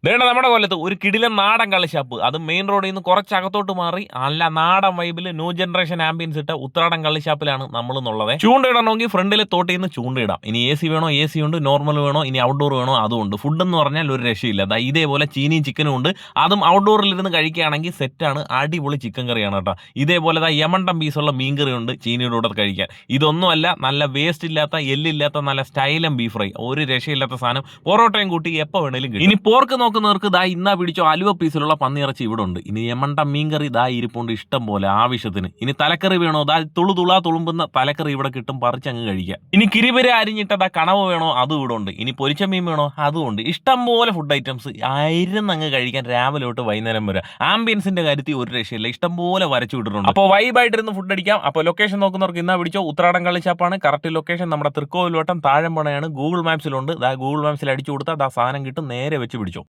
നമ്മുടെ കൊല്ലത്ത് ഒരു കിടിലൻ നാടൻ കള്ളിഷാപ്പ്. അത് മെയിൻ റോഡിൽ നിന്ന് കുറച്ചകത്തോട്ട് മാറി നല്ല നാടൻ വൈബിൽ ന്യൂ ജനറേഷൻ ആംബിയൻസ് ഇട്ട ഉത്രാടൻ കള്ളിഷാപ്പിലാണ് നമ്മളെന്നുള്ളത്. ചൂണ്ടയിടണമെങ്കിൽ ഫ്രണ്ടിലെ തോട്ടിൽ നിന്ന് ചൂണ്ടയിടാം. ഇനി AC വേണോ AC ഉണ്ട്, നോർമൽ വേണോ, ഇനി ഔട്ട്ഡോർ വേണോ അതുകൊണ്ട്. ഫുഡ് എന്ന് പറഞ്ഞാൽ ഒരു രക്ഷയില്ല. ഇതേപോലെ ചീനിയും ചിക്കനും ഉണ്ട്. അതും ഔട്ട്ഡോറിൽ ഇരുന്ന് കഴിക്കുകയാണെങ്കിൽ സെറ്റാണ്. അടിപൊളി ചിക്കൻ കറിയാണ് കേട്ടോ. ഇതേപോലെ യമണ്ടം പീസുള്ള മീൻ കറി ഉണ്ട് ചീനിയുടെ കൂടെ കഴിക്കാൻ. ഇതൊന്നുമല്ല, നല്ല വേസ്റ്റ് ഇല്ലാത്ത എല്ലില്ലാത്ത നല്ല സ്റ്റൈലം ബീഫ് ഫ്രൈ. ഒരു രക്ഷയില്ലാത്ത സാധനം. പൊറോട്ടയും കൂട്ടി എപ്പോൾ വേണേലും കിട്ടും. ഇനി പോർക്ക് നോക്കുന്നവർക്ക് ഇന്നാ പിടിച്ചോ അലുവ പീസിലുള്ള പന്നിയിറച്ചി ഇവിടെ ഉണ്ട്. ഇനി യമണ്ട മീൻകറി ഇരിപ്പുണ്ട് ഇഷ്ടം പോലെ ആവശ്യത്തിന്. ഇനി തലക്കറി വേണോ തുളുമ്പുന്ന തലക്കറി ഇവിടെ കിട്ടും, പറിച്ചങ്ങ് കഴിക്കാം. ഇനി കിരിപര അരിഞ്ഞിട്ട കണവ് വേണോ അതും ഇവിടെ ഉണ്ട്. ഇനി പൊരിച്ച മീൻ വേണോ അതും ഉണ്ട്. ഇഷ്ടം പോലെ ഫുഡ് ഐറ്റംസ് ആയിരുന്നങ്ങ് കഴിക്കാൻ രാവിലെ തൊട്ട് വൈകുന്നേരം വരെ. ആംബിയൻസിന്റെ കാര്യത്തിൽ ഒരു രക്ഷയില്ല, ഇഷ്ടം പോലെ വരച്ചു വിട്ടിട്ടുണ്ട്. അപ്പോൾ വൈബായിട്ടിരുന്ന് ഫുഡ് അടിക്കാം. അപ്പോൾ ലൊക്കേഷൻ നോക്കുന്നവർക്ക് ഇന്നാ പിടിച്ചോ ഉത്രാടൻ കള്ളിഷാപ്പാണ്. കറക്റ്റ് ലൊക്കേഷൻ നമ്മുടെ തൃക്കോവിൽവട്ടം താഴമ്പണയാണ്. ഗൂഗിൾ മാപ്സിലുണ്ട്. ഗൂഗിൾ മാപ്സിൽ അടിച്ചു കൊടുത്താൽ സാധനം കിട്ടും, നേരെ വെച്ച് പിടിച്ചോ.